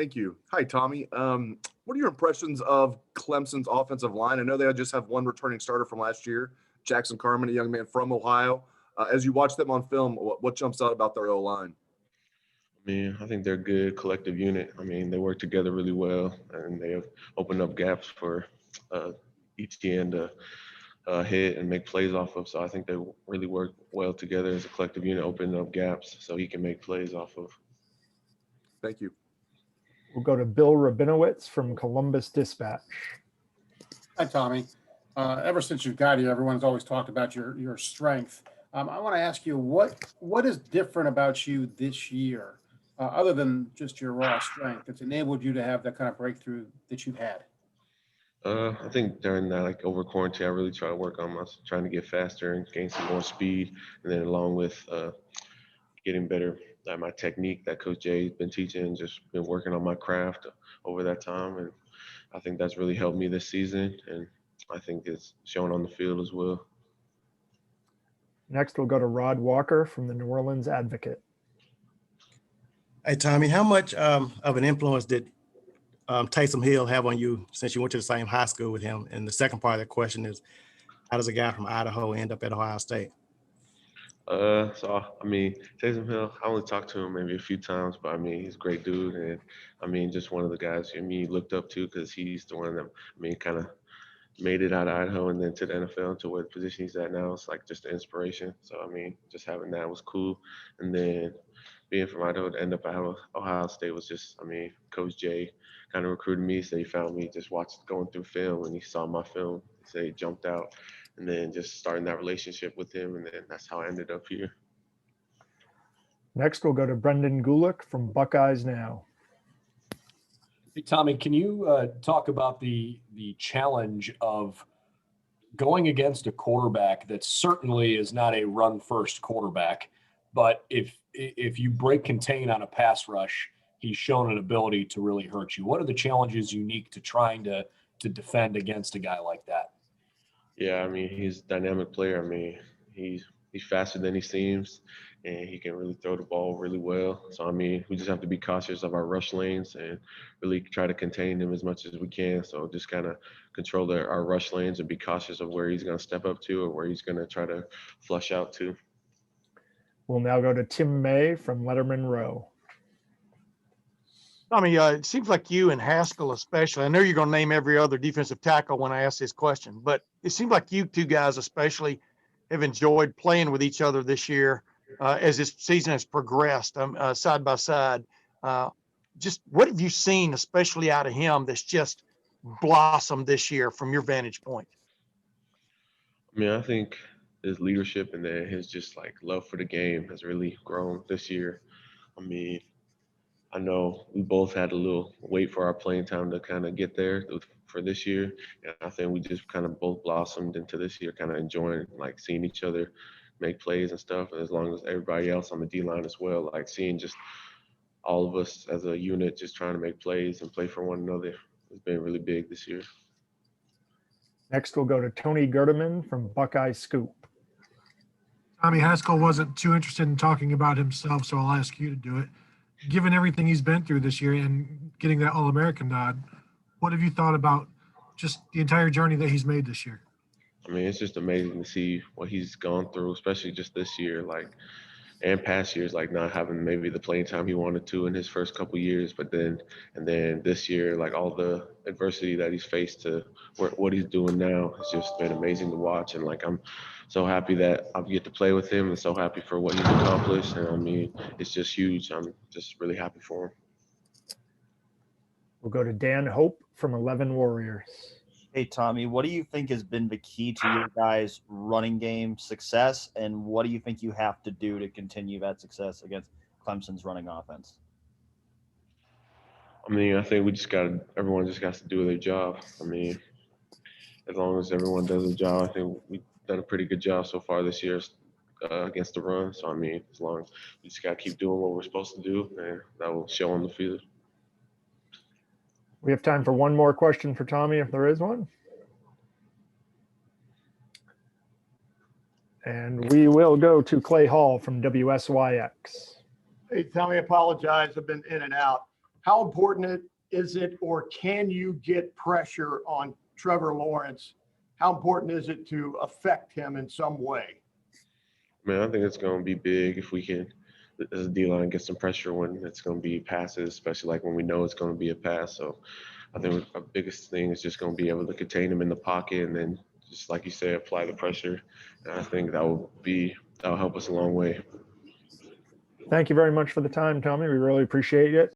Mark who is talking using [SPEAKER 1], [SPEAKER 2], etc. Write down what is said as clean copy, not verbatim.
[SPEAKER 1] Thank you. Hi, Tommy. What are your impressions of Clemson's offensive line? I know they just have one returning starter from last year, Jackson Carman, a young man from Ohio. As you watch them on film, what jumps out about their O-line?
[SPEAKER 2] I mean, I think they're a good collective unit. I mean, they work together really well, and they have opened up gaps for uh, ETN to hit and make plays off of. So I think they really work well together as a collective unit, opening up gaps so he can make plays off of.
[SPEAKER 1] Thank you.
[SPEAKER 3] We'll go to Bill Rabinowitz from Columbus Dispatch.
[SPEAKER 4] Hi, Tommy. Ever since you got here, everyone's always talked about your strength. I want to ask you what is different about you this year, other than just your raw strength, that's enabled you to have that kind of breakthrough that you've had?
[SPEAKER 2] I think during that, like over quarantine, I really try to work on trying to get faster and gain some more speed, and then along with getting better at my technique that Coach Jay's been teaching, and just been working on my craft over that time, and I think that's really helped me this season, and I think it's shown on the field as well.
[SPEAKER 3] Next, we'll go to Rod Walker from the New Orleans Advocate.
[SPEAKER 5] Hey, Tommy, how much of an influence did Taysom Hill have on you since you went to the same high school with him? And the second part of the question is, how does a guy from Idaho end up at Ohio State?
[SPEAKER 2] I mean, Taysom Hill, I only talked to him maybe a few times, but I mean, he's a great dude, and I mean, just one of the guys looked up to, because he's the one that kind of made it out of Idaho and then to the NFL, to where the position he's at now. It's like just an inspiration. So I mean, just having that was cool, and then being from Idaho to end up at Ohio State was just, I mean, Coach Jay kind of recruited me, so he found me just going through film, and he saw my film, so he jumped out, and then just starting that relationship with him, and then that's how I ended up here.
[SPEAKER 3] Next, we'll go to Brendan Gulick from Buckeyes Now.
[SPEAKER 6] Hey, Tommy, can you talk about the challenge of going against a quarterback that certainly is not a run-first quarterback, but if you break contain on a pass rush, he's shown an ability to really hurt you. What are the challenges unique to trying to defend against a guy like that?
[SPEAKER 2] Yeah, I mean, he's a dynamic player. I mean, he's faster than he seems, and he can really throw the ball really well. So, I mean, we just have to be cautious of our rush lanes and really try to contain him as much as we can. So just kind of control our rush lanes and be cautious of where he's going to step up to or where he's going to try to flush out to.
[SPEAKER 3] We'll now go to Tim May from Letterman Row.
[SPEAKER 7] Tommy, it seems like you and Haskell especially, I know you're going to name every other defensive tackle when I ask this question, but it seems like you two guys especially have enjoyed playing with each other this year as this season has progressed side by side. Just what have you seen, especially out of him, that's just blossomed this year from your vantage point?
[SPEAKER 2] I mean, I think his leadership and then his just like love for the game has really grown this year. I mean, I know we both had a little wait for our playing time to kind of get there for this year. And I think we just kind of both blossomed into this year, kind of enjoying like seeing each other make plays and stuff. And as long as everybody else on the D-line as well, like seeing just all of us as a unit just trying to make plays and play for one another has been really big this year.
[SPEAKER 3] Next, we'll go to Tony Gerderman from Buckeye Scoop.
[SPEAKER 8] Tommy, Haskell wasn't too interested in talking about himself, so I'll ask you to do it. Given everything he's been through this year and getting that All-American nod, what have you thought about just the entire journey that he's made this year?
[SPEAKER 2] I mean, it's just amazing to see what he's gone through, especially just this year, like, and past years, like not having maybe the playing time he wanted to in his first couple years, but then this year, like all the adversity that he's faced to what he's doing now has just been amazing to watch. And like, I'm so happy that I get to play with him and so happy for what he's accomplished. And I mean, it's just huge. I'm just really happy for him.
[SPEAKER 3] We'll go to Dan Hope from 11 Warriors.
[SPEAKER 9] Hey, Tommy, what do you think has been the key to your guys' running game success, and what do you think you have to do to continue that success against Clemson's running offense?
[SPEAKER 2] I mean, I think everyone just got to do their job. I mean, as long as everyone does their job, I think we've done a pretty good job so far this year against the run. So, I mean, as long as we just got to keep doing what we're supposed to do, and that will show on the field.
[SPEAKER 3] We have time for one more question for Tommy, if there is one. And we will go to Clay Hall from WSYX.
[SPEAKER 10] Hey, Tommy, I apologize. I've been in and out. how important is it, or can you get pressure on Trevor Lawrence? How important is it to affect him in some way?
[SPEAKER 2] Man, I think it's going to be big if we can, as a D-line, get some pressure when it's going to be passes, especially like when we know it's going to be a pass. So I think our biggest thing is just going to be able to contain him in the pocket and then, just like you said, apply the pressure. And I think that'll help us a long way.
[SPEAKER 3] Thank you very much for the time, Tommy. We really appreciate it.